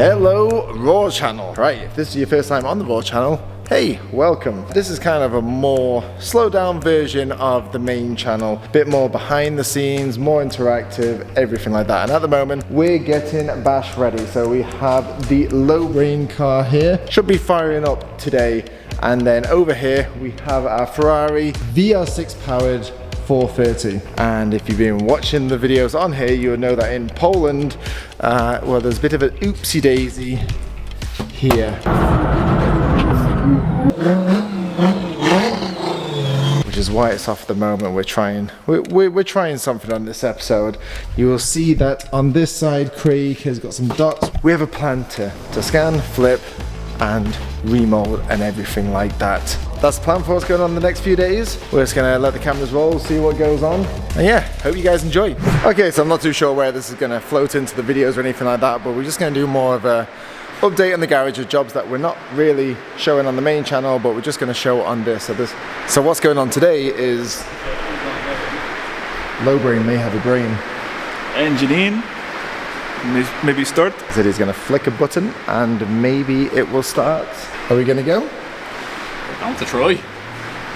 Hello Raw channel. Right, if this is your first time on the Raw channel, hey, welcome. This is kind of a more slowed down version of the main channel. A bit more behind the scenes, more interactive, everything like that. And at the moment, we're getting Bash ready. So we have the low brain car here. Should be firing up today. And then over here, we have our Ferrari VR6 powered 430. And if you've been watching the videos on here, you'll know that in Poland, well, there's a bit of an oopsie daisy here. Which is why it's off the moment. We're trying something on this episode. You will see that on this side, Craig has got some dots. We have a plan to scan, flip, and remold and everything like that. That's the plan for what's going on the next few days. We're just gonna let the cameras roll, see what goes on. And yeah, hope you guys enjoy. Okay, so I'm not too sure where this is gonna float into the videos or anything like that, but we're just gonna do more of a update on the garage of jobs that we're not really showing on the main channel, but we're just gonna show on this. So what's going on today is Low Brain may have a brain. Engine in. Maybe start. He said he's gonna flick a button and maybe it will start. Are we gonna go? I want to try.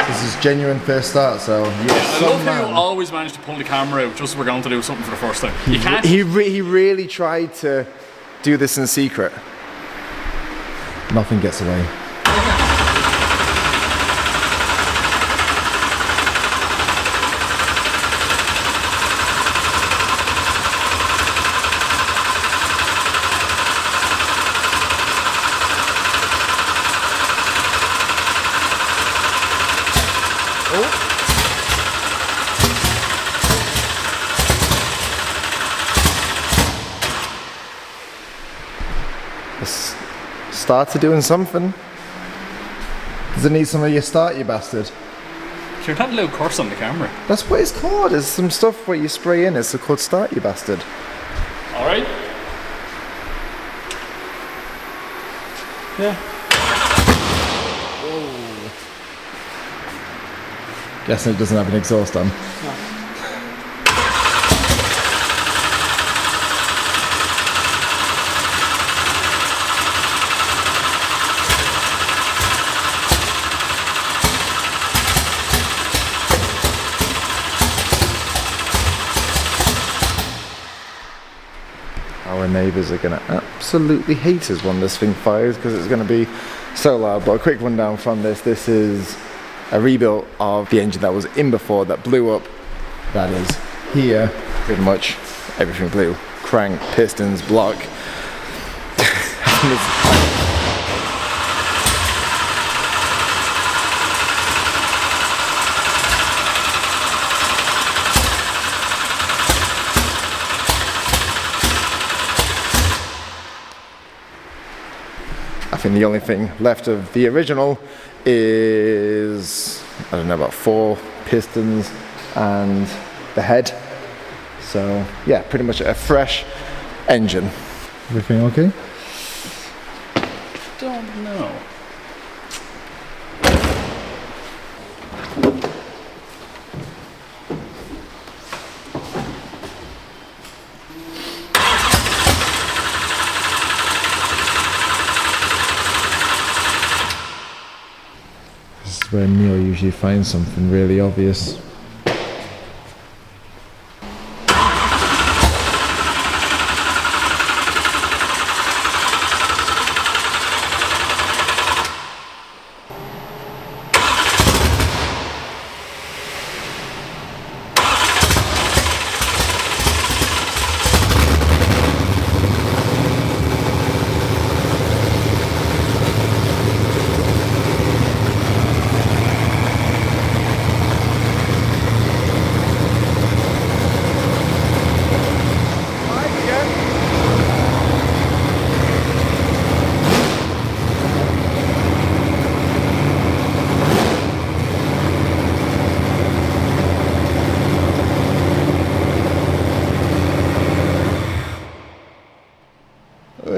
This is genuine first start, so yes. I love how you always manage to pull the camera out just as we're going to do something for the first time. You can't. He really tried to do this in secret. Nothing gets away. Started doing something. Does it need some of your start, you bastard? You're not allowed curse on the camera. That's what it's called. There's some stuff where you spray in. It's called start, you bastard. Alright. Yeah. Whoa. Guessing it doesn't have an exhaust on. No. Our neighbours are going to absolutely hate us when this thing fires because it's going to be so loud. But a quick rundown from this. This is a rebuild of the engine that was in before that blew up. That is here. Pretty much everything blew. Crank, pistons, block. I think the only thing left of the original is, I don't know, about 4 pistons and the head. So yeah, pretty much a fresh engine. Everything okay? Don't know. Where Neil usually finds something really obvious.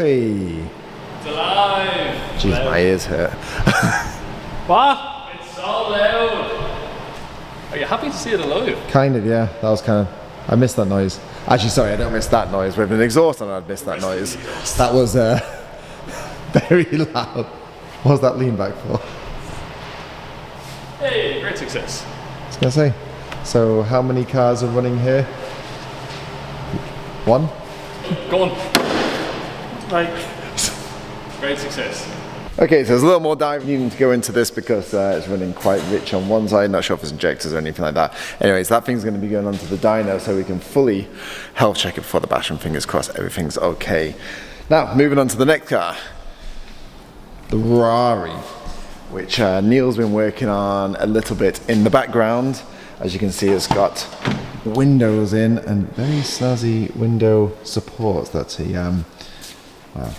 Hey. It's alive! Jeez, my ears hurt. What? It's so loud! Are you happy to see it alive? Kind of, yeah. That was kind of... I missed that noise. Actually, sorry, I don't miss that noise. With an exhaust on, I'd miss that noise. That was Very loud. What was that lean back for? Hey, great success. I was gonna say. So how many cars are running here? One? Go on. Like, great success. Okay, so there's a little more dive needing to go into this because it's running quite rich on one side. Not sure if it's injectors or anything like that. Anyways, that thing's going to be going onto the dyno so we can fully health check it before the bash, and fingers crossed everything's okay. Now, moving on to the next car. The Ferrari, which Neil's been working on a little bit in the background. As you can see, it's got windows in and very snazzy window supports that he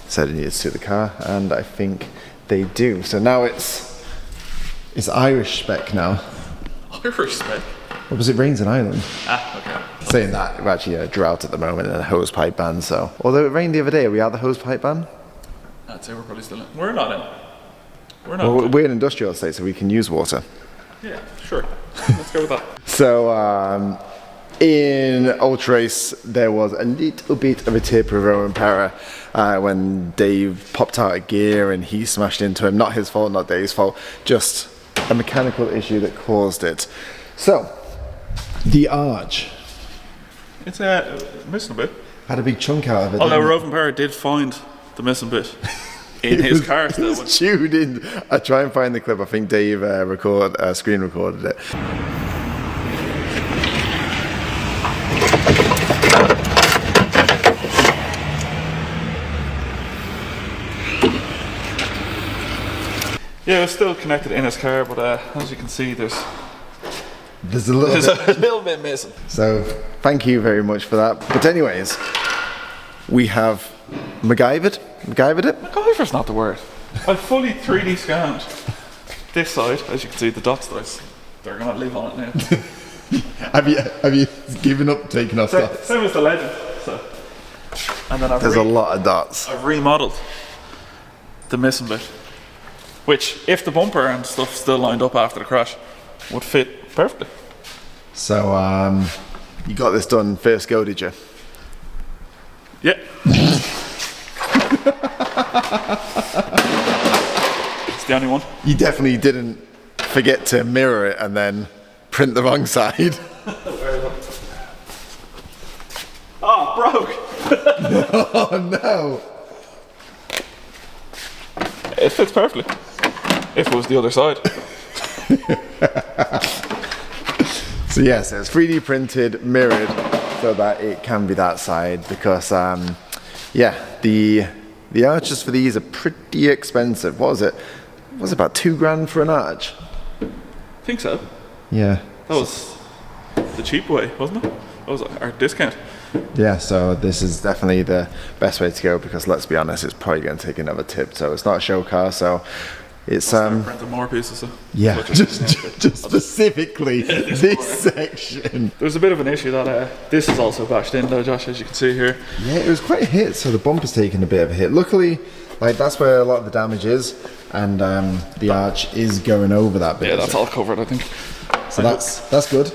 said it needed to suit the car, and I think they do. So now it's Irish spec now. Irish spec? Well, because it rains in Ireland. Ah, okay. Saying that, we're actually a drought at the moment and a hose pipe ban, so. Although it rained the other day, are we out the hose pipe ban? I'd say we're probably still in. We're not in. We're not. Well, we're an industrial estate, so we can use water. Yeah, sure. Let's go with that. So, in Ultra Race, there was a little bit of a tip with Rowan Parra when Dave popped out a gear and he smashed into him. Not his fault, not Dave's fault, just a mechanical issue that caused it. So, the arch. It's missing a bit. Had a big chunk out of it. Although Rowan Parra did find the missing bit in his car still. It was tuned in. I try and find the clip. I think Dave screen recorded it. Yeah, it's still connected in his car, but as you can see, there's a little bit missing. So, thank you very much for that. But anyways, we have MacGyvered it. MacGyver's not the word. I fully 3D scanned this side, as you can see, the dots that they're gonna live on it now. have you given up taking off dots? Same as the Legend. So, and then there's a lot of dots. I've remodeled the missing bit, which, if the bumper and stuff still lined up after the crash, would fit perfectly. So, you got this done first go, did you? Yeah. It's the only one. You definitely didn't forget to mirror it and then print the wrong side. Oh, broke! Oh no! It fits perfectly. If it was the other side. So yes, it's 3D printed, mirrored, so that it can be that side, because yeah, the arches for these are pretty expensive. What was it? It was about $2,000 for an arch. I think so. Yeah. That was the cheap way, wasn't it? That was our discount. Yeah, so this is definitely the best way to go, because let's be honest, it's probably going to take another tip. So it's not a show car, so it's printing more pieces. So yeah, just specifically this section. There's a bit of an issue that this is also bashed in though, Josh, as you can see here. Yeah, it was quite a hit, so the bumper's taken a bit of a hit. Luckily, like, that's where a lot of the damage is, and the arch is going over that bit. Yeah, that's all covered, I think. So that's good.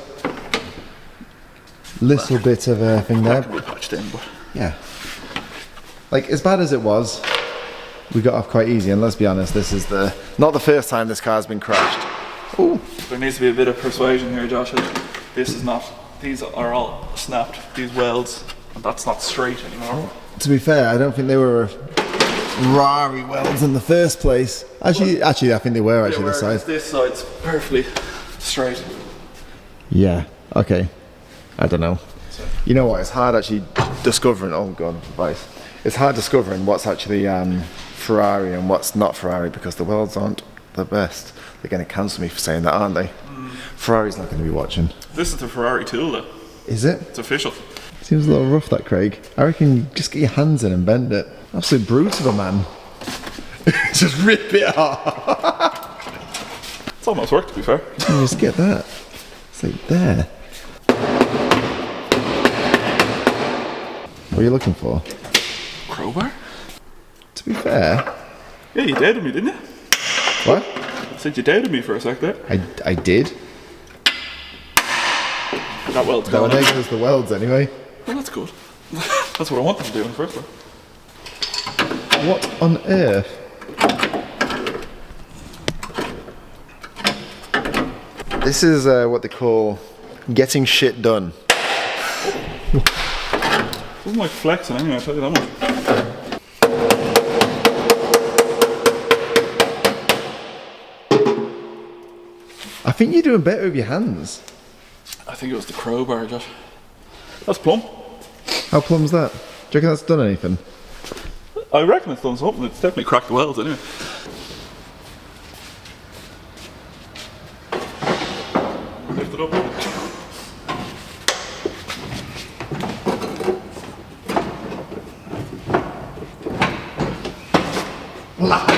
Little bit of a thing there. That can be patched in, but yeah, like, as bad as it was, we got off quite easy. And let's be honest, this is not the first time this car's been crashed. Ooh. There needs to be a bit of persuasion here, Josh. This is not. These are all snapped. These welds, and that's not straight anymore. To be fair, I don't think they were Ferrari welds in the first place. Actually, I think they were actually this side. This side's perfectly straight. Yeah. Okay. I don't know. You know what? It's hard actually discovering. Oh god, advice. It's hard discovering what's actually Ferrari and what's not Ferrari, because the welds aren't the best. They're going to cancel me for saying that, aren't they? Ferrari's not going to be watching. This is the Ferrari tool, though. Is it? It's official. Seems a little rough, that, Craig. I reckon you just get your hands in and bend it. Absolute brute of a man. Just rip it off. It's almost worked, to be fair. You just get that. It's like there. What are you looking for? Crowbar? To be fair. Yeah, you doubted me, didn't you? What? I said you doubted me for a sec there. I did. That weld's gone. There goes the welds anyway. Well, that's good. That's what I wanted to do in the first one. What on earth? This is what they call getting shit done. Doesn't like flexing anyway, I'll tell you that much. I think you're doing better with your hands. I think it was the crowbar, Josh. That's plumb. How plum's that? Do you reckon that's done anything? I reckon it's done something. It's definitely cracked the welds anyway. Lift it up.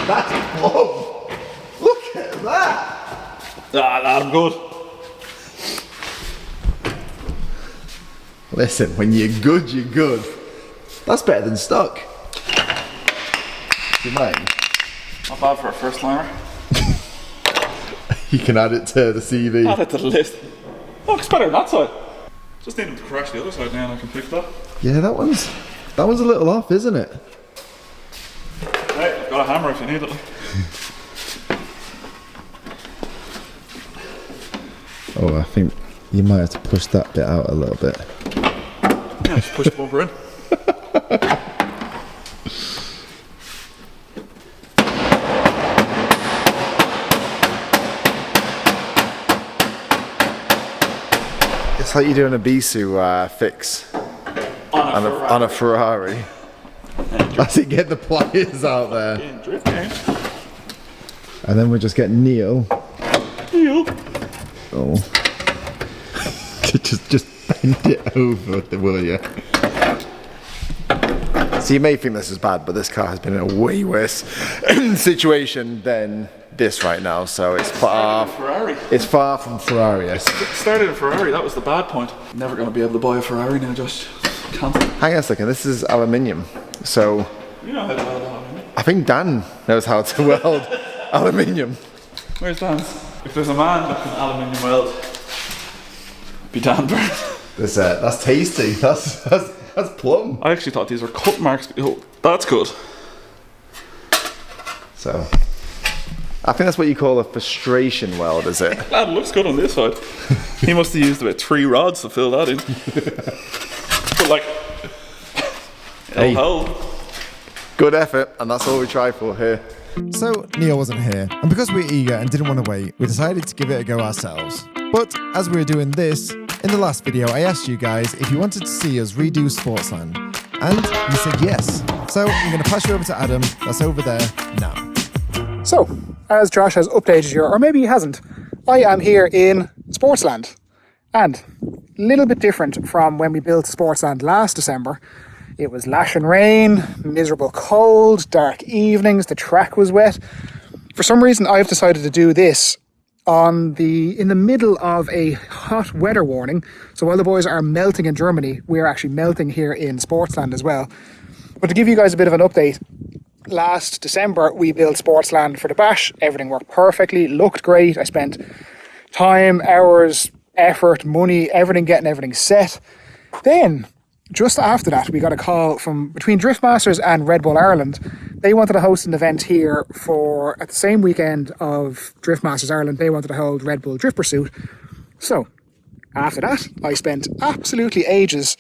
That's plumb! Look at that! Ah, I'm good. Listen, when you're good, you're good. That's better than stock. Do you mind? Not bad for a first timer. You can add it to the CV. Add it to the list. Oh, it's better on that side. Just need him to crash the other side now and I can fix that. Yeah, that one's a little off, isn't it? Hey, I've got a hammer if you need it. Oh, I think you might have to push that bit out a little bit. Yeah, just push the bumper in. It's like you're doing a Bisu fix on a Ferrari. That's it, get the pliers out there. And then we're just getting Neil. Oh. just bend it over, will you? So you may think this is bad, but this car has been in a way worse situation than this right now. So it's far from Ferrari. Yes. It started a Ferrari, that was the bad point. Never going to be able to buy a Ferrari now, just can't. Hang on a second, this is aluminium. So You know how to weld aluminium. I think Dan knows how to weld aluminium. Where's Dan? If there's a man that can aluminium weld, it'd be Dan Burn. That's tasty. That's plum. I actually thought these were cut marks. Oh, that's good. So I think that's what you call a frustration weld, is it? That looks good on this side. He must have used about 3 rods to fill that in. But like, Hey. oh, Good effort, and that's all we try for here. So, Neil wasn't here, and because we were eager and didn't want to wait, we decided to give it a go ourselves. But as we were doing this, in the last video I asked you guys if you wanted to see us redo Sportsland, and you said yes. So I'm going to pass you over to Adam, that's over there now. So, as Josh has updated you, or maybe he hasn't, I am here in Sportsland. And a little bit different from when we built Sportsland last December. It was lashing rain, miserable cold, dark evenings, the track was wet. For some reason, I've decided to do this in the middle of a hot weather warning. So while the boys are melting in Germany, we're actually melting here in Sportsland as well. But to give you guys a bit of an update, last December we built Sportsland for the bash. Everything worked perfectly, looked great. I spent time, hours, effort, money, getting everything set. Then, just after that, we got a call from between Driftmasters and Red Bull Ireland. They wanted to host an event here at the same weekend of Driftmasters Ireland. They wanted to hold Red Bull Drift Pursuit. So, after that, I spent absolutely ages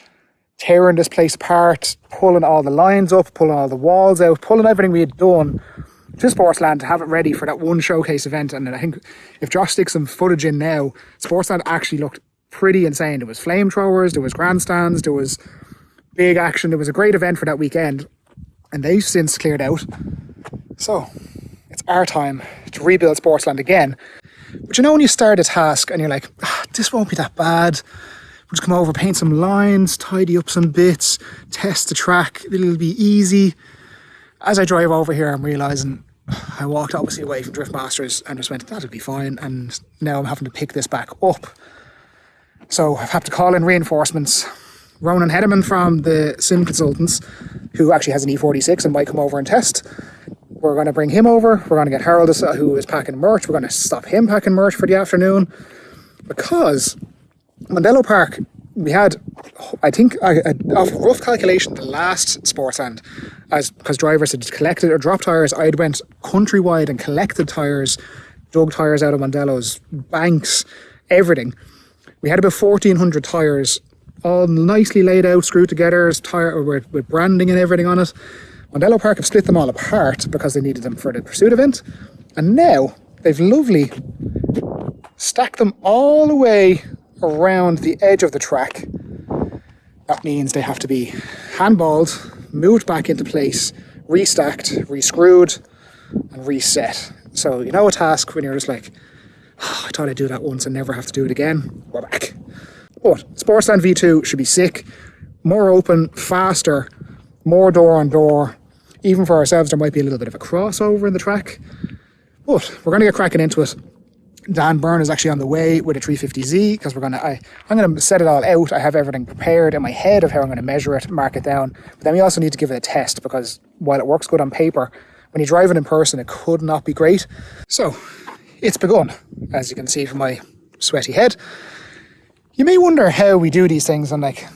tearing this place apart, pulling all the lines up, pulling all the walls out, pulling everything we had done to Sportsland to have it ready for that one showcase event. And I think if Josh sticks some footage in now, Sportsland actually looked pretty insane. There was flamethrowers, there was grandstands, there was big action. There was a great event for that weekend, and they've since cleared out. So it's our time to rebuild Sportsland again. But you know when you start a task and you're like, this won't be that bad. We'll just come over, paint some lines, tidy up some bits, test the track. It'll be easy. As I drive over here, I'm realising I walked obviously away from Driftmasters and just went, that'll be fine. And now I'm having to pick this back up. So I've had to call in reinforcements. Ronan Hedeman from the Sim Consultants, who actually has an E46 and might come over and test. We're going to bring him over. We're going to get Harold, who is packing merch. We're going to stop him packing merch for the afternoon. Because Mondello Park, we had, I think, a rough calculation the last Sportsland, because drivers had collected or dropped tyres. I went countrywide and collected tyres, dug tyres out of Mondello's banks, everything. We had about 1,400 tyres, all nicely laid out, screwed together, with branding and everything on it. Mondello Park have split them all apart because they needed them for the pursuit event. And now they've lovely stacked them all the way around the edge of the track. That means they have to be handballed, moved back into place, restacked, rescrewed, and reset. So you know a task when you're just like, oh, I thought I'd do that once and never have to do it again. We're back. But Sportsland V2 should be sick, more open, faster, more door on door. Even for ourselves, there might be a little bit of a crossover in the track. But we're going to get cracking into it. Dan Byrne is actually on the way with a 350Z because I'm going to set it all out. I have everything prepared in my head of how I'm going to measure it, mark it down. But then we also need to give it a test because while it works good on paper, when you drive it in person, it could not be great. So it's begun, as you can see from my sweaty head. You may wonder how we do these things on like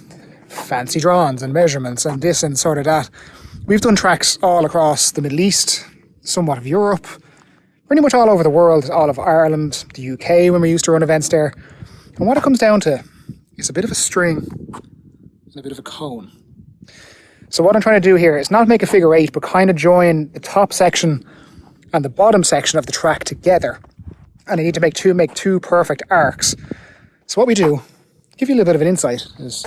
fancy drawings and measurements and this and sort of that. We've done tracks all across the Middle East, somewhat of Europe, pretty much all over the world, all of Ireland, the UK when we used to run events there. And what it comes down to is a bit of a string and a bit of a cone. So what I'm trying to do here is not make a figure eight, but kind of join the top section and the bottom section of the track together. And I need to make two perfect arcs. So what we do, give you a little bit of an insight, is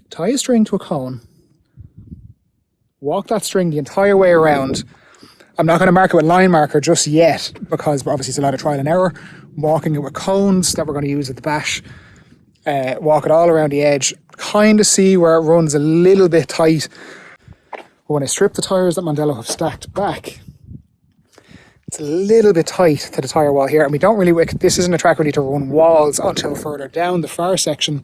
tie a string to a cone, walk that string the entire way around. I'm not going to mark it with line marker just yet because obviously it's a lot of trial and error. I'm walking it with cones that we're going to use at the bash. Walk it all around the edge, kind of see where it runs a little bit tight. But when I strip the tyres that Mondello have stacked back, it's a little bit tight to the tyre wall here, and we don't really, this isn't a track we need to run walls until further down the far section.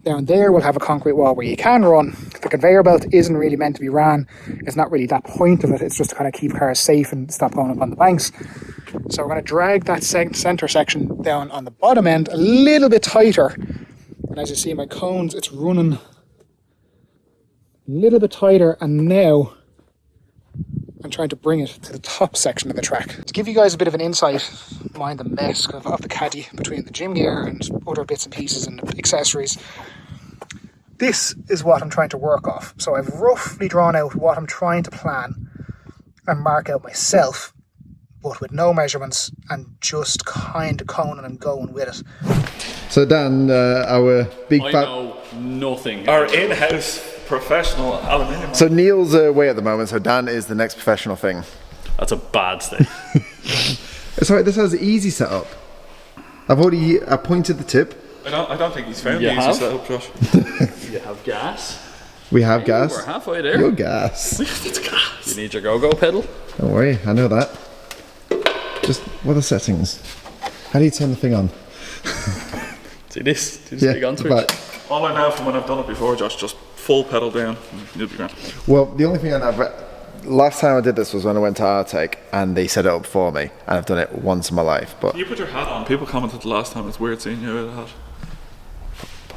Down there we'll have a concrete wall where you can run. The conveyor belt isn't really meant to be ran. It's not really that point of it. It's just to kind of keep cars safe and stop going up on the banks. So we're going to drag that centre section down on the bottom end a little bit tighter. And as you see my cones, it's running a little bit tighter, and now I'm trying to bring it to the top section of the track. To give you guys a bit of an insight, mind the mess of the caddy between the gym gear and other bits and pieces and accessories. This is what I'm trying to work off. So I've roughly drawn out what I'm trying to plan and mark out myself, but with no measurements and just kind of coning and going with it. So Dan, our big I fat... know nothing. Our in-house professional aluminium. So Neil's away at the moment, so Dan is the next professional thing. That's a bad state. It's alright, this has easy setup. I've already pointed the tip. I don't think he's found You the easy have? setup, Josh. You have gas. We have Hey, gas. We're halfway there. Your gas. It's gas. You need your go-go pedal. Don't worry, I know that. Just, what are the settings? How do you turn the thing on? See this? See this big on switch? back. All I know from when I've done it before, Josh, just full pedal down and you'll be grand. Well, the only thing I know, last time I did this was when I went to Artec and they set it up for me, and I've done it once in my life. But You put your hat on. People commented the last time it's weird seeing you with a hat.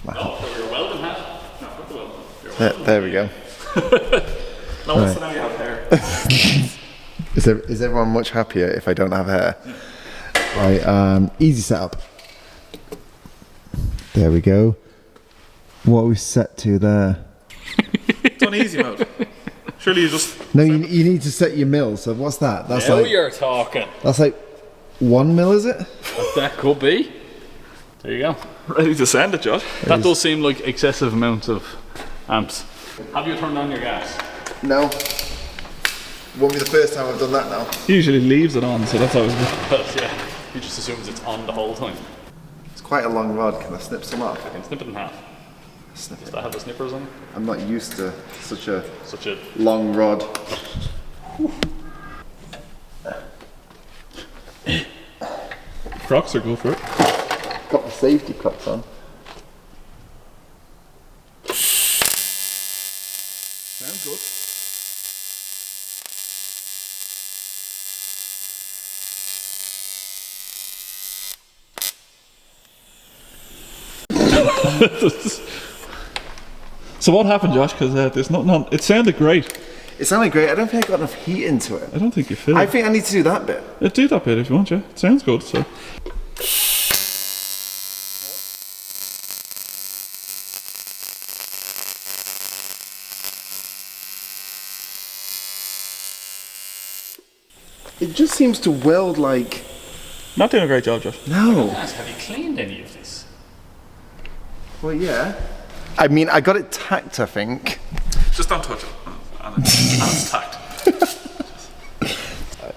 Oh, your welding hat? No, put the welding. there we go. No one's to know you have hair. Is everyone much happier if I don't have hair? Right, easy setup. There we go. What are we set to there? It's on easy mode. Surely you just... No, you need to set your mil. So what's that? That's Now like you're talking. that's like 1 mil, is it? That could be. There you go. Ready to send it, Josh. That does seem like excessive amounts of amps. Have you turned on your gas? No. Won't be the first time I've done that now. He usually leaves it on, so that's how it's... But yeah, he just assumes it's on the whole time. It's quite a long rod. Can I snip some off? I can snip it in half. Snip Does it. that have the snippers on it? I'm not used to such a Such a... long rod. Crocs are good for it. Got the safety Crocs on. Sounds good. So what happened, Josh? Because there's nothing on. It sounded great. It sounded great. I don't think I got enough heat into it. I don't think you feel I it. think I need to do that bit. Do that bit if you want, yeah. It sounds good. So It just seems to weld like... Not doing a great job, Josh. No. Have you cleaned any of this? Well, yeah. I mean, I got it tacked, I think. Just don't touch it. And it's tacked.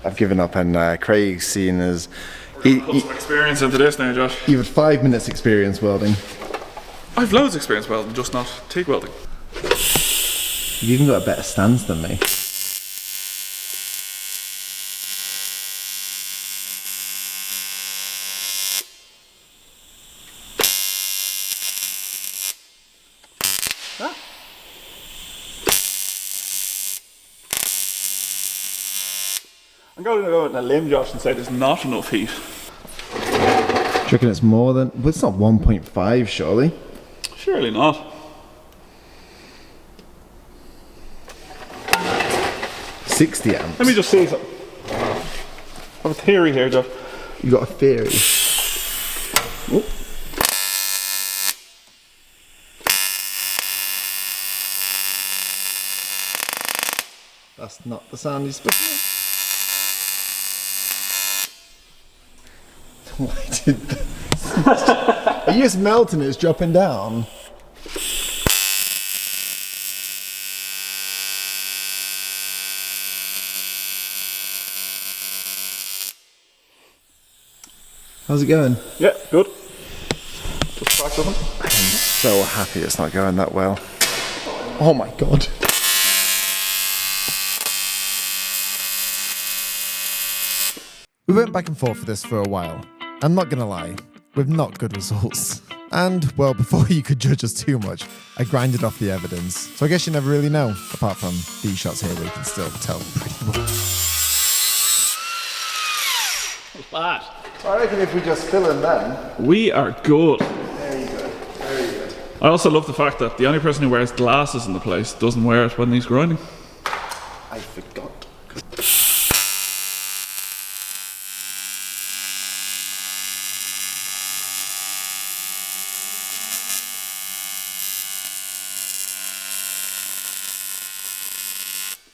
I've given up, and Craig's seen as... Put some experience into this now, Josh. You had 5 minutes experience welding. I've loads of experience welding, just not TIG welding. You've even got a better stance than me. I'm going to go on a limb, Josh, and say there's not enough heat. Do you reckon it's more than... Well, it's not 1.5, surely. Surely not. $60 amps. Let me just see something. I have a theory here, Josh. You got a theory. Oh. That's not the sound you're supposed to make. Why did that? Are you just melting it? It's dropping down. How's it going? Yeah, good. Just cracked open. I'm so happy it's not going that well. Oh my god. We went back and forth for this for a while. I'm not gonna lie, with not good results. And, well, before you could judge us too much, I grinded off the evidence. So I guess you never really know, apart from these shots here where you can still tell pretty well. What's bad? So I reckon if we just fill in then. We are good. Very good, very good. I also love the fact that the only person who wears glasses in the place doesn't wear it when he's grinding. I forgot.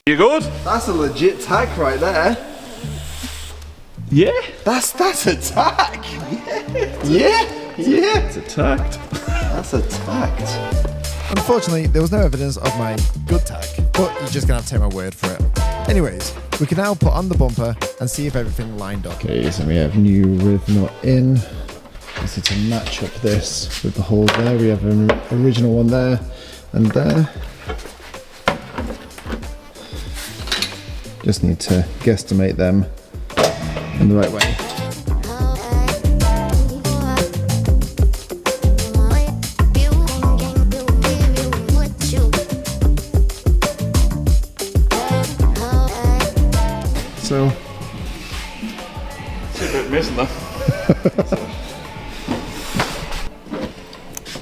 You good? That's a legit tack right there. Yeah. That's a tack. Yeah. It's attacked. That's a tack. Unfortunately, there was no evidence of my good tack, but you're just gonna have to take my word for it. Anyways, we can now put on the bumper and see if everything lined up. Okay, so we have new rhythm knot in. Just need to match up this with the hole there. We have an original one there and there. Just need to guesstimate them in the right way. So, It's a bit missing that.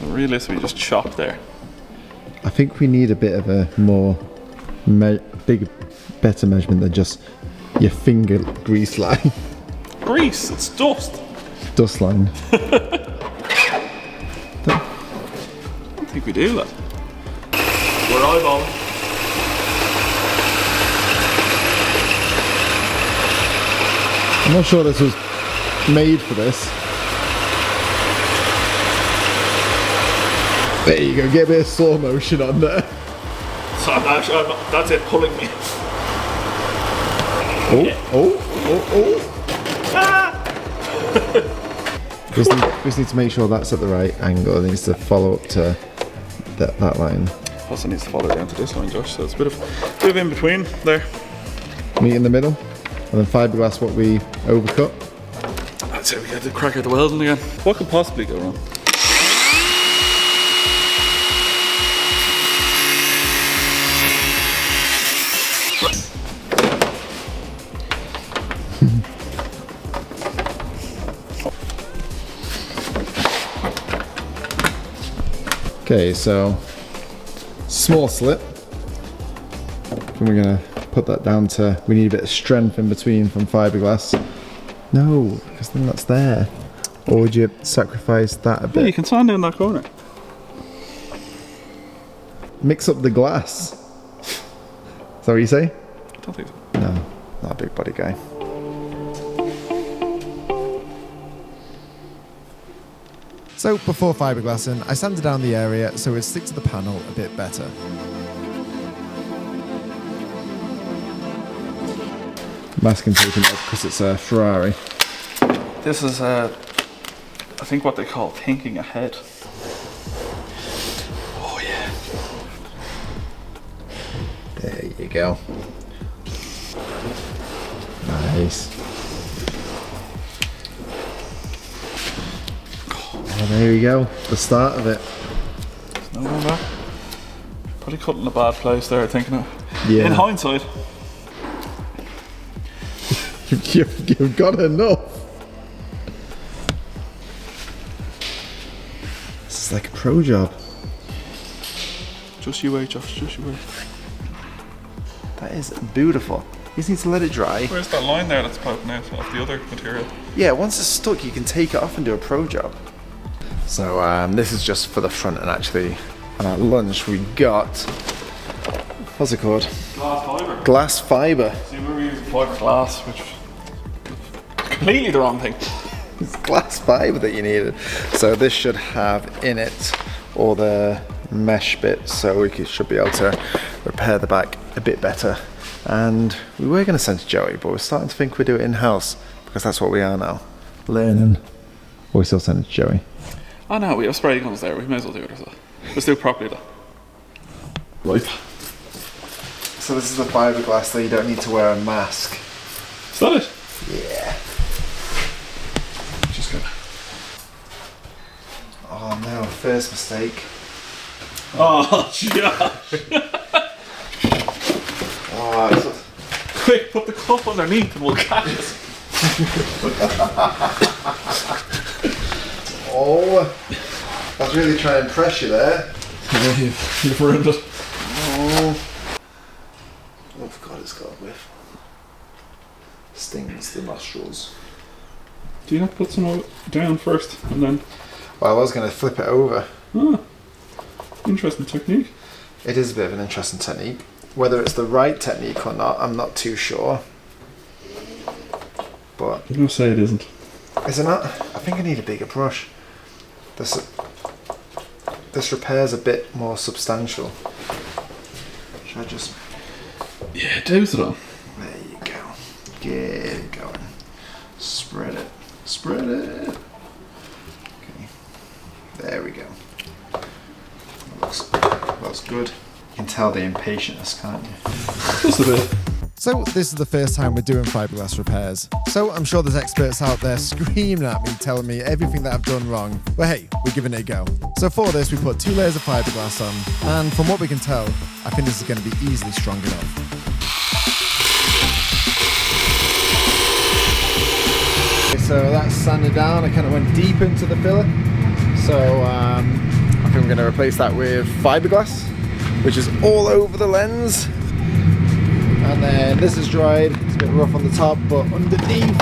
Realistically, just chop there. I think we need a bit of a more better measurement than just your finger grease line. Grease, it's dust. Dust line. I don't think we do that. We're eyeballing. I'm not sure this was made for this. There you go, get a bit of slow motion on there. So that's it pulling me. Just need to make sure that's at the right angle. It needs to follow up to that line. Plus it needs to follow down to this line, Josh, so it's a bit of in between there. Meet in the middle, and then fiberglass what we overcut. I'd say we got to crack out the welding again. What could possibly go wrong? Okay, so small slip. And we're gonna put that down to, we need a bit of strength in between from fiberglass. No, because then that's there. Or would you sacrifice that a bit? Yeah, you can sand down that corner. Mix up the glass. Is that what you say? I don't think so. No, not a big body guy. So before fiberglassing, I sanded down the area so it would stick to the panel a bit better. Masking tape it off because it's a Ferrari. This is, I think what they call thinking ahead. Oh yeah. There you go. Nice. And there you go, the start of it. No, no, no. Probably cut in a bad place there, thinking of. Yeah. In hindsight. You've got enough. This is like a pro job. Just you wait, Josh, just you wait. That is beautiful. You just need to let it dry. Where's that line there that's popping out of the other material? Yeah, once it's stuck, you can take it off and do a pro job. So this is just for the front, and actually at lunch we got, what's it called? Glass fibre. Glass fibre. See, we were using fiberglass, which was completely the wrong thing. It's glass fibre that you needed. So this should have in it all the mesh bits, so we should be able to repair the back a bit better. And we were going to send to Joey, but we're starting to think we do it in-house, because that's what we are now. Learning. Or we still send it to Joey. Oh no, we have spray guns there, we may as well do it ourselves. Let's do it properly though. Right. So this is the fiberglass that you don't need to wear a mask. Is that it? Yeah. Just good. Oh no, first mistake. Oh, yeah. Oh, Quick, put the cup underneath and we'll catch it. oh, I was really trying to impress you there. Yeah, you've ruined it. Oh God, it's got a whiff. Stings the nostrils. Do you not put some down first and then? Well, I was going to flip it over. Ah, interesting technique. It is a bit of an interesting technique. Whether it's the right technique or not, I'm not too sure. But I'm going to say it isn't. is it not? I think I need a bigger brush. This repair's a bit more substantial. Should I just... Yeah, douse it on. There you go. Get it going. Spread it. Spread it. Okay. There we go. Looks good. You can tell the impatientness, can't you? Just a bit. So this is the first time we're doing fiberglass repairs. So I'm sure there's experts out there screaming at me, telling me everything that I've done wrong. But hey, we're giving it a go. So for this, we put 2 layers of fiberglass on, and from what we can tell, I think this is going to be easily strong enough. Okay, so that's sanded down. I kind of went deep into the filler. So I think we're going to replace that with fiberglass, which is all over the lens. And then this is dried. It's a bit rough on the top, but underneath,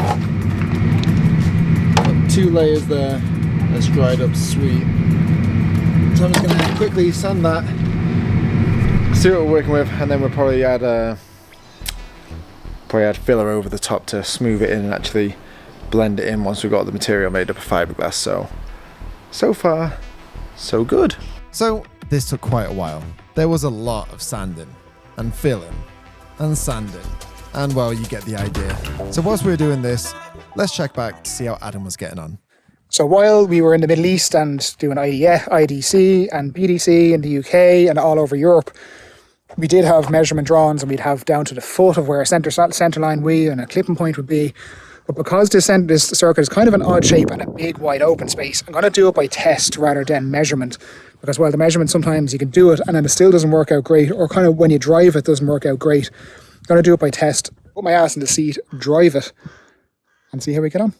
got 2 layers there. That's dried up sweet. So I'm just going to quickly sand that, see what we're working with, and then we'll probably add filler over the top to smooth it in and actually blend it in once we've got the material made up of fiberglass. So far, so good. So this took quite a while. There was a lot of sanding and filling and sanding, and well, you get the idea. So whilst we were doing this, let's check back to see how Adam was getting on. So while we were in the Middle East and doing IDC and BDC in the UK and all over Europe, we did have measurement drawings, and we'd have down to the foot of where a centre line wheel and a clipping point would be. But because this circuit is kind of an odd shape and a big wide open space, I'm going to do it by test rather than measurement. Because while the measurement, sometimes you can do it and then it still doesn't work out great, or kind of when you drive it doesn't work out great. I'm going to do it by test, put my ass in the seat, drive it, and see how we get on.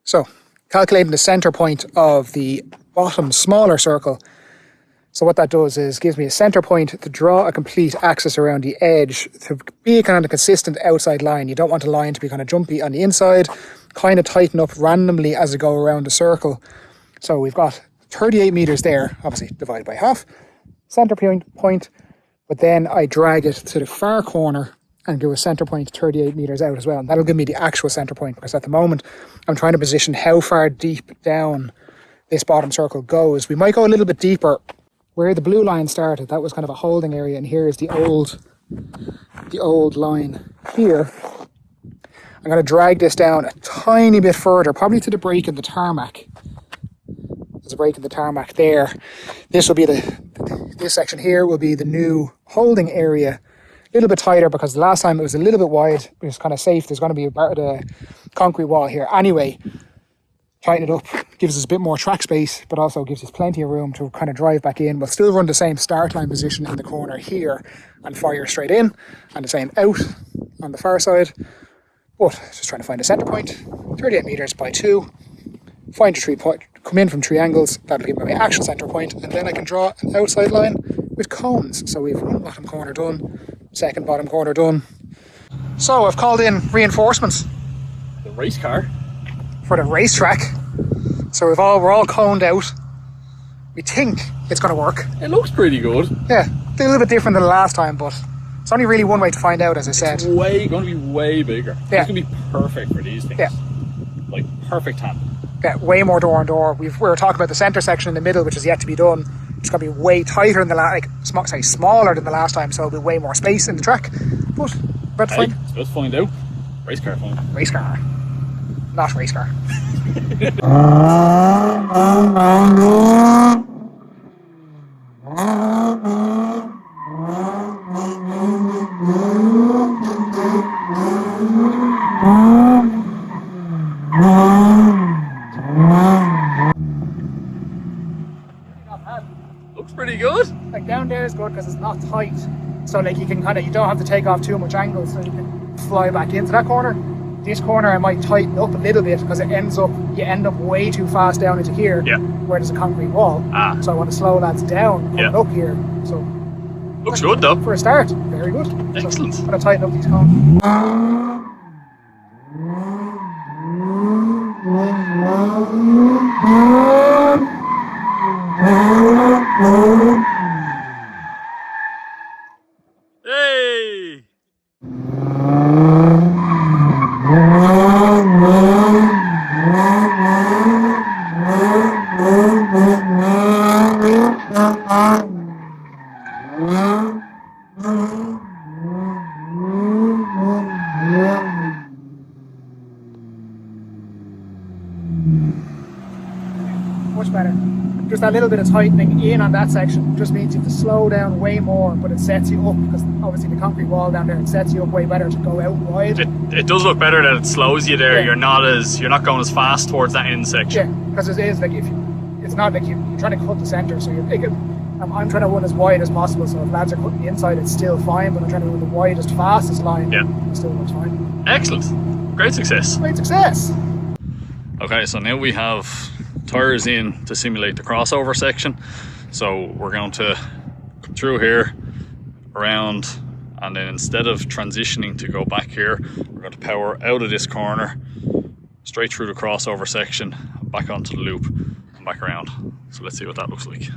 So, calculating the centre point of the bottom smaller circle. So what that does is gives me a centre point to draw a complete axis around the edge to be kind of a consistent outside line. You don't want a line to be kind of jumpy on the inside, kind of tighten up randomly as I go around the circle. So we've got 38 metres there, obviously divided by half, centre point, but then I drag it to the far corner and give a center point 38 meters out as well. And that'll give me the actual center point, because at the moment I'm trying to position how far deep down this bottom circle goes. We might go a little bit deeper. Where the blue line started, that was kind of a holding area, and here is the old line here. I'm going to drag this down a tiny bit further, probably to the break in the tarmac. There's a break in the tarmac there. This will be this section here will be the new holding area. A little bit tighter, because the last time it was a little bit wide. It was kind of safe. There's going to be a part of the concrete wall here. Anyway, tighten it up, gives us a bit more track space, but also gives us plenty of room to kind of drive back in. We'll still run the same start line position in the corner here and fire straight in, and the same out on the far side. But just trying to find a center point, 38 meters by 2. Find a 3 point, come in from 3 angles. That'll give me my actual center point, and then I can draw an outside line with cones. So we've one bottom corner done, second bottom corner done. So I've called in reinforcements. The race car. For the racetrack. So we're all coned out. We think it's going to work. It looks pretty good. Yeah, a little bit different than the last time, but it's only really one way to find out, as I said. It's going to be way bigger. Yeah. It's going to be perfect for these things. Yeah. Like, perfect hand. Yeah, way more door on door. We were talking about the centre section in the middle, which is yet to be done. It's going to be way tighter than the last, smaller than the last time, so there'll be way more space in the track. But about to find. Let's find out. Race car phone. Race car. Not race car. Looks pretty good. Like down there is good because it's not tight. So like you don't have to take off too much angle, so you can fly back into that corner. This corner I might tighten up a little bit, because you end up way too fast down into here, where there's a concrete wall. So I want to slow lads down coming up here. So looks good though. For a start, very good. Excellent. So I'm going to tighten up these cones. Hey! Much better. Just a little bit of tightening in on that section just means you have to slow down way more, but it sets you up, because obviously the concrete wall down there, it sets you up way better to go out wide. It does look better that it slows you there. You're not going as fast towards that end section. Yeah, because it is like it's not like you're trying to cut the centre, so I'm trying to run as wide as possible, so if lads are cutting the inside it's still fine, but I'm trying to run the widest, fastest line. It still looks fine. Excellent. Great success. Great success. Okay, so now we have tyres in to simulate the crossover section. So we're going to come through here, around, and then instead of transitioning to go back here, we're going to power out of this corner, straight through the crossover section, back onto the loop, and back around. So let's see what that looks like.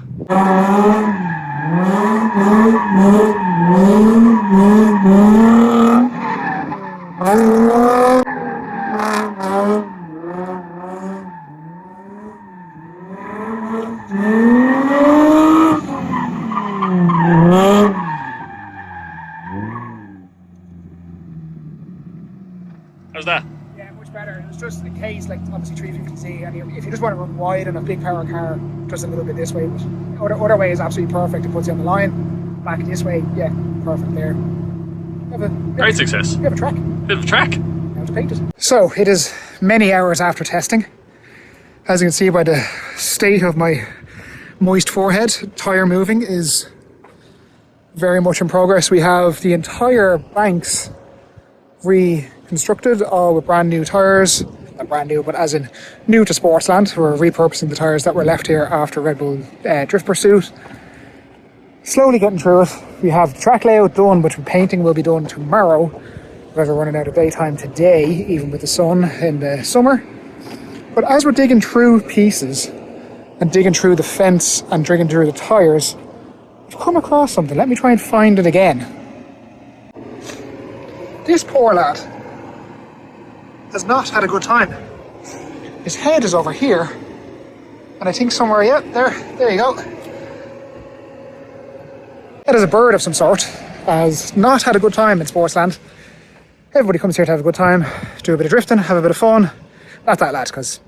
How's that? Yeah, much better. It's just in case, like obviously 350Z, and if you just want to run wide on a big power car, just a little bit this way. But other way is absolutely perfect. It puts you on the line. Back this way, yeah, perfect there. Great success. We have a track. Bit of a track. Now to paint it. So it is many hours after testing. As you can see by the state of my moist forehead, tyre moving is very much in progress. We have the entire banks reconstructed, all with brand new tyres. Not brand new, but as in new to Sportsland. We're repurposing the tyres that were left here after Red Bull Drift Pursuit. Slowly getting through it. We have the track layout done, but painting will be done tomorrow, because we're running out of daytime today, even with the sun in the summer. But as we're digging through pieces and digging through the fence and digging through the tyres, I've come across something. Let me try and find it again. This poor lad has not had a good time. His head is over here, and I think somewhere, yeah, there you go. That is a bird of some sort. Has not had a good time in Sportsland. Everybody comes here to have a good time, do a bit of drifting, have a bit of fun. Not that lad, because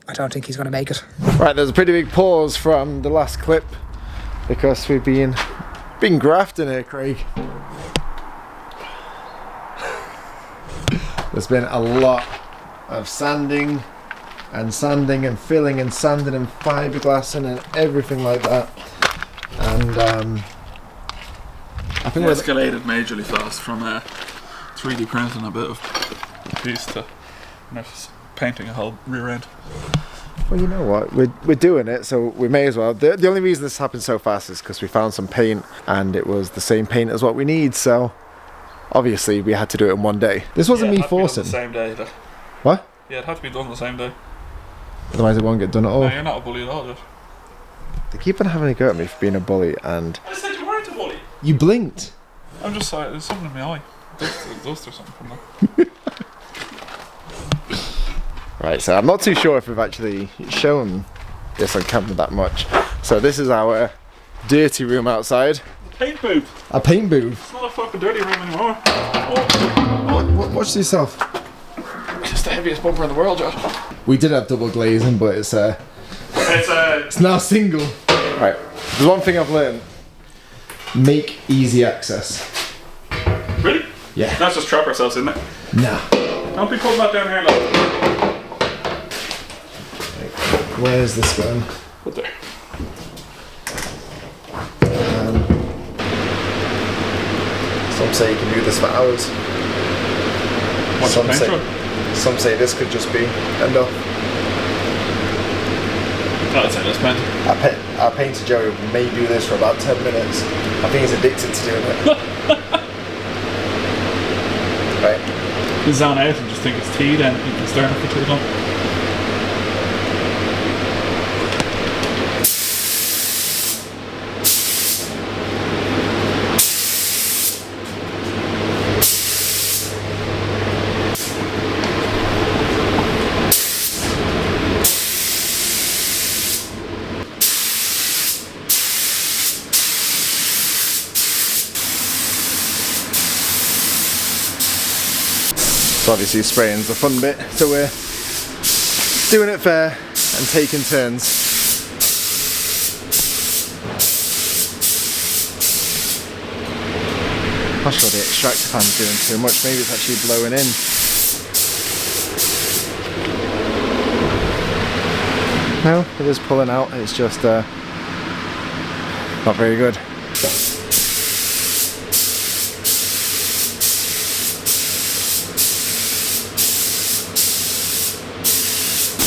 I don't think he's going to make it. Right, there's a pretty big pause from the last clip because we've been grafting here, Craig. There's been a lot of sanding and filling and sanding and fiberglassing and everything like that. And I think it escalated majorly fast from 3D printing a bit of a piece to painting a whole rear end. well, you know what, we're doing it, so we may as well. The only reason this happened so fast is because we found some paint and it was the same paint as what we need, so obviously we had to do it in one day. This wasn't me forcing. The same day. What? Yeah, it had to be done the same day. Otherwise it won't get done at all. No, you're not a bully at all, just. They keep on having a go at me for being a bully, and I said you weren't a bully. you blinked. I'm just sorry, there's something in my eye. Dust or something from that. Right, so I'm not too sure if we've actually shown this on camera that much. So this is our dirty room outside. Paint booth. A paint booth. It's not a fucking dirty room anymore. Oh. Watch yourself. It's the heaviest bumper in the world, Josh. We did have double glazing, but it's now single. Right, there's one thing I've learned. Make easy access. Really? Yeah. Let's just trap ourselves in there. Nah. Don't be putting that down here, lad. Where's this going? Put there. Some say you can do this for hours. What's the paint job? Some say this could just be enough. I'd say let's paint. Our painter Joey may do this for about 10 minutes. I think he's addicted to doing it. Right. You zone out and just think it's tea, then you can stare at it for too long. So obviously spraying's the fun bit, so we're doing it fair and taking turns. Not sure the extractor fan's doing too much, maybe it's actually blowing in. No, it is pulling out, it's just not very good.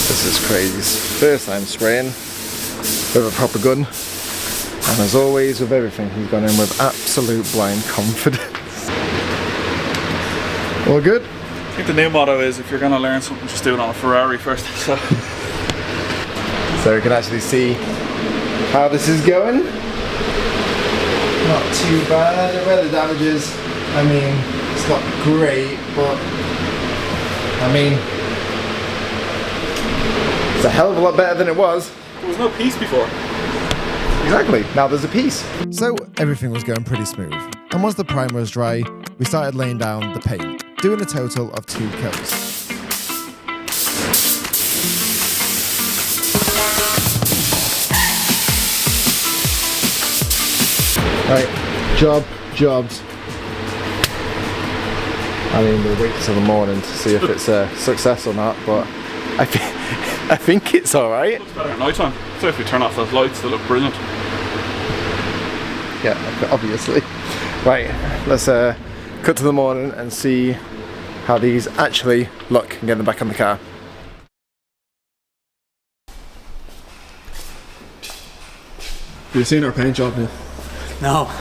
This is crazy. First time spraying with a proper gun, and as always with everything, he's gone in with absolute blind confidence. All good? I think the new motto is if you're going to learn something, just do it on a Ferrari first. So we can actually see how this is going. Not too bad. The weather damages, I mean, it's not great, but I mean, it's a hell of a lot better than it was. there was no piece before. Exactly. Now there's a piece. So everything was going pretty smooth. And once the primer was dry, we started laying down the paint, doing a total of 2 coats. Right, jobs. I mean, we'll wait till the morning to see if it's a success or not, but I think it's alright. Looks better at night time. So if we turn off those lights, they look brilliant. Yeah, obviously. Right, let's cut to the morning and see how these actually look and get them back on the car. Have you seen our paint job now? No.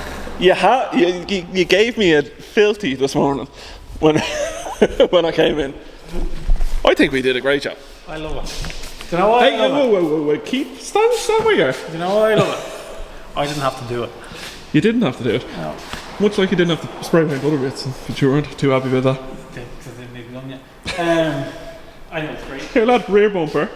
You gave me a filthy this morning when when I came in. I think we did a great job. I love it. Do you know what? Hey, whoa, keep stand where you are. You know what? I love it. I didn't have to do it. You didn't have to do it. No. Much like you didn't have to spray paint other bits, but you weren't too happy with that. Because I didn't even done yet. I think it's great. Here lad, rear bumper.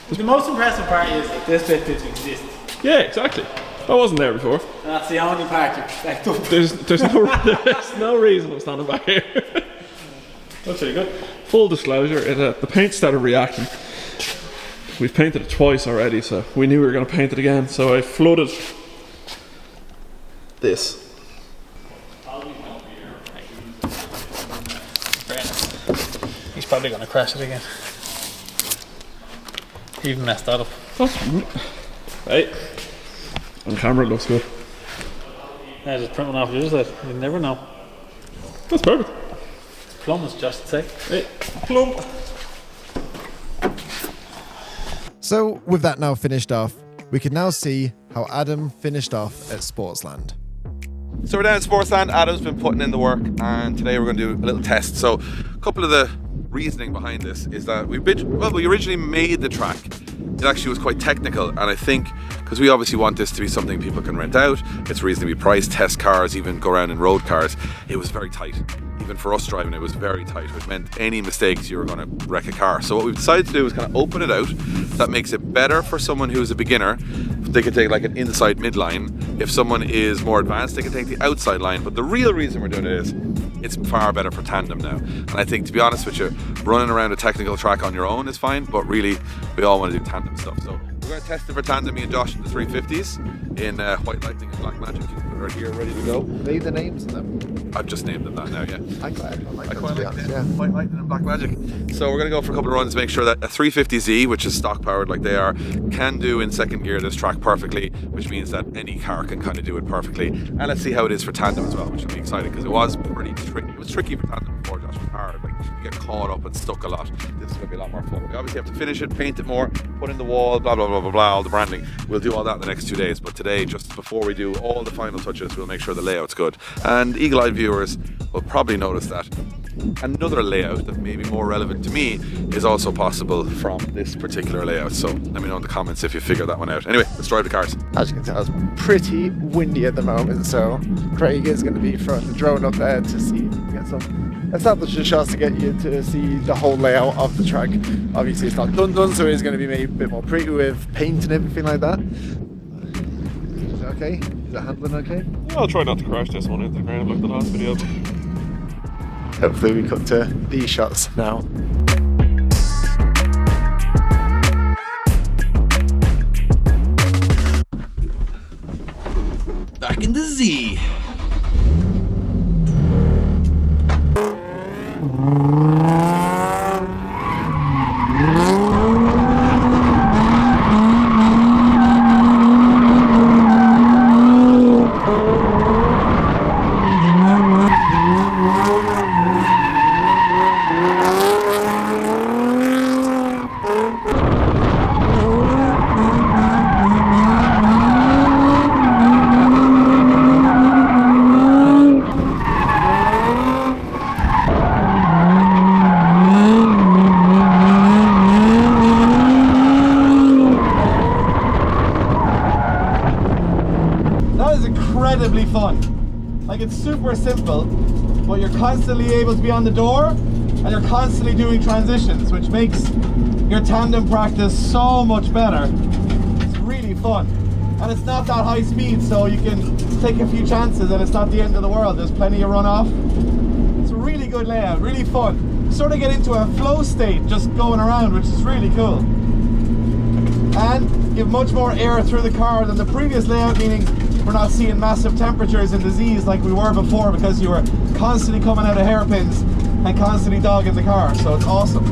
The most impressive part is that this bit didn't exist. Yeah, exactly. That wasn't there before. And that's the only part you expect up. There's no reason I'm standing back here. That's really good. Full disclosure, the paint started reacting. We've painted it twice already, so we knew we were going to paint it again. So I flooded this. He's probably going to crash it again. He even messed that up. Right. On camera it looks good. Yeah, just print one off the other side. You never know. That's perfect. Plum, as Josh would say. Hey, plum. So with that now finished off, we can now see how Adam finished off at Sportsland. So we're down at Sportsland. Adam's been putting in the work, and today we're going to do a little test. So a couple of the reasoning behind this is that we originally made the track. It actually was quite technical, and I think because we obviously want this to be something people can rent out, it's reasonably priced, test cars, even go around in road cars. It was very tight. Even for us driving, it was very tight, which meant any mistakes you were going to wreck a car. So what we've decided to do is kind of open it out. That makes it better for someone who's a beginner. They can take like an inside midline. If someone is more advanced, they can take the outside line. But the real reason we're doing it is it's far better for tandem now. And I think, to be honest with you, running around a technical track on your own is fine, but really we all want to do tandem stuff. So we're going to test it for tandem, me and Josh, in the 350s in White Lightning and Black Magic. Right here, ready to go. Leave the names of them. I've just named them that now, yeah. I quite like them, quite to be like honest, them. White Lightning and Black Magic. So we're going to go for a couple of runs, make sure that a 350Z, which is stock powered like they are, can do in second gear this track perfectly, which means that any car can kind of do it perfectly. And let's see how it is for tandem as well, which will be exciting because it was pretty tricky. It was tricky for tandem before, Josh. It was hard. Like, you get caught up and stuck a lot. This is going to be a lot more fun. We obviously have to finish it, paint it more, put in the wall, blah, blah, blah, blah, blah, all the branding. We'll do all that in the next 2 days. But today, just before we do all the final touches, we'll make sure the layout's good. And eagle-eyed viewers will probably notice that another layout that may be more relevant to me is also possible from this particular layout. So let me know in the comments if you figure that one out. Anyway, let's drive the cars. As you can tell, it's pretty windy at the moment, so Craig is going to be throwing the drone up there to see if we can get some establishing shots to get you to see the whole layout of the track. Obviously it's not done, so it's going to be made a bit more pretty with paint and everything like that. Is it okay? Is it handling okay? I'll try not to crash this one into the ground like the last video. Hopefully we cut to these shots now. Back in the Z. Incredibly fun. Like, it's super simple, but you're constantly able to be on the door and you're constantly doing transitions, which makes your tandem practice so much better. It's really fun, and it's not that high speed, so you can take a few chances and it's not the end of the world. There's plenty of runoff. It's a really good layout, really fun. You sort of get into a flow state just going around, which is really cool, and give much more air through the car than the previous layout, meaning we're not seeing massive temperatures in the Z's like we were before, because you were constantly coming out of hairpins and constantly dogging the car, so it's awesome.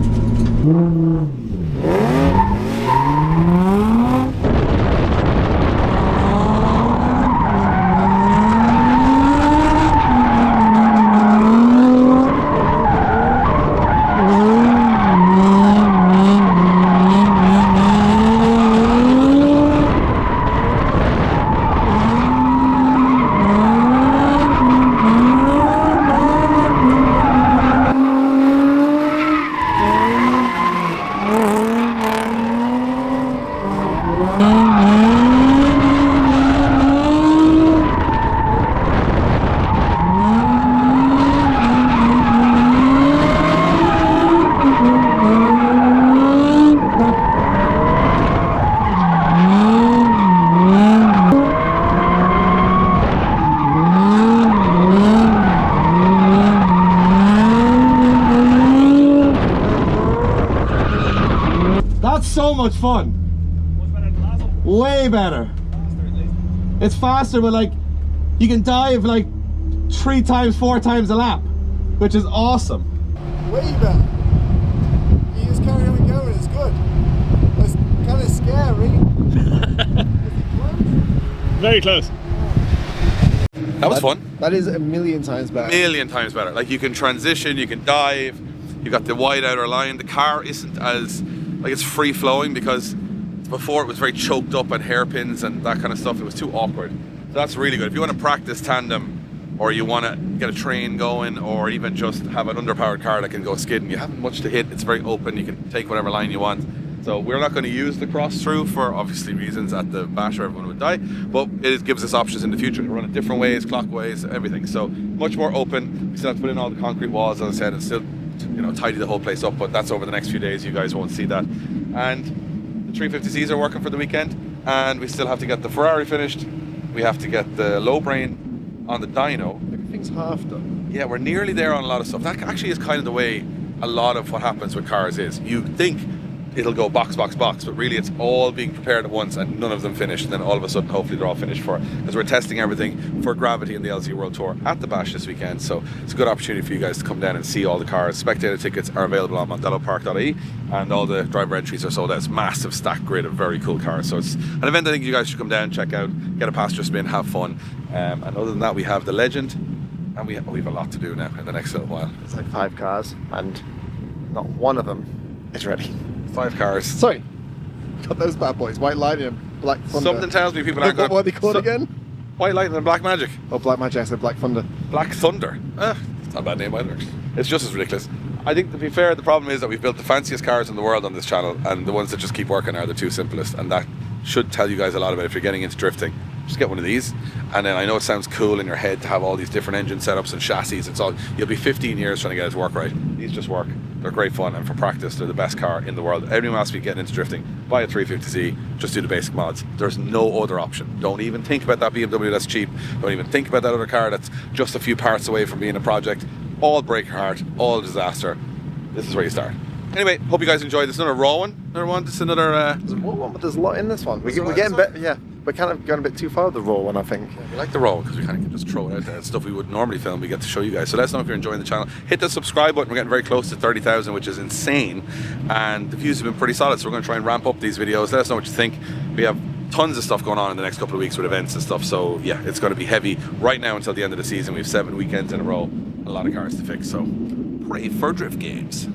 much fun. Way better. It's faster, but like you can dive like 3 times, 4 times a lap, which is awesome. Way better. You just carry on going, it's good. It's kind of scary. Very close. That was fun. That is a million times better. Million times better. Like you can transition, you can dive, you got the wide outer line. The car isn't as, like it's free flowing, because before it was very choked up on hairpins and that kind of stuff. It was too awkward. So that's really good. If you want to practice tandem, or you want to get a train going, or even just have an underpowered car that can go skidding, you haven't much to hit. It's very open. You can take whatever line you want. So we're not going to use the cross through for obviously reasons at the bash, or everyone would die, but it gives us options in the future to run it different ways, clockwise, everything. So much more open. We still have to put in all the concrete walls, as I said, and still, you know, tidy the whole place up, but that's over the next few days. You guys won't see that. And the 350Cs are working for the weekend, and we still have to get the Ferrari finished. We have to get the low brain on the dyno. Everything's half done. Yeah, we're nearly there on a lot of stuff. That actually is kind of the way a lot of what happens with cars is. You think it'll go box, box, box, but really it's all being prepared at once and none of them finished, and then all of a sudden hopefully they're all finished for, because we're testing everything for Gravity and the LC World Tour at the Bash this weekend. So it's a good opportunity for you guys to come down and see all the cars. Spectator tickets are available on mondellopark.ie, and all the driver entries are sold out. It's a massive stack grid of very cool cars, so it's an event I think you guys should come down, check out, get a passenger spin, have fun. And other than that, we have the Legend, and we have a lot to do now in the next little while. It's like 5 cars, and not one of them is ready. 5 cars. Sorry, got those bad boys. White Lightning and Black Thunder. Something tells me people aren't What going. are they called again? White Lightning and Black Magic. Oh, Black Magic, I said Black Thunder. Black Thunder. It's not a bad name either. It's just as ridiculous. I think, to be fair, the problem is that we've built the fanciest cars in the world on this channel, and the ones that just keep working are the 2 simplest, and that should tell you guys a lot about it. If you're getting into drifting, just get one of these, and then I know it sounds cool in your head to have all these different engine setups and chassis. It's all, you'll be 15 years trying to get it to work right. These just work. They're great fun, and for practice, they're the best car in the world. Everyone else be getting into drifting, buy a 350Z, just do the basic mods. There's no other option. Don't even think about that BMW that's cheap. Don't even think about that other car that's just a few parts away from being a project. All break your heart, all disaster. This is where you start. Anyway, hope you guys enjoyed this. Another raw one. This is another. There's more one, but there's a lot in this one. We're There's a lot getting in this better. Yeah, we're kind of going a bit too far with the raw one, I think. We like the raw because we kind of can just throw it out there. It's stuff we would normally film, we get to show you guys. So let us know if you're enjoying the channel. Hit the subscribe button. We're getting very close to 30,000, which is insane. And the views have been pretty solid, so we're going to try and ramp up these videos. Let us know what you think. We have tons of stuff going on in the next couple of weeks with events and stuff. So yeah, it's going to be heavy right now until the end of the season. We have 7 weekends in a row. A lot of cars to fix, so pray for drift games.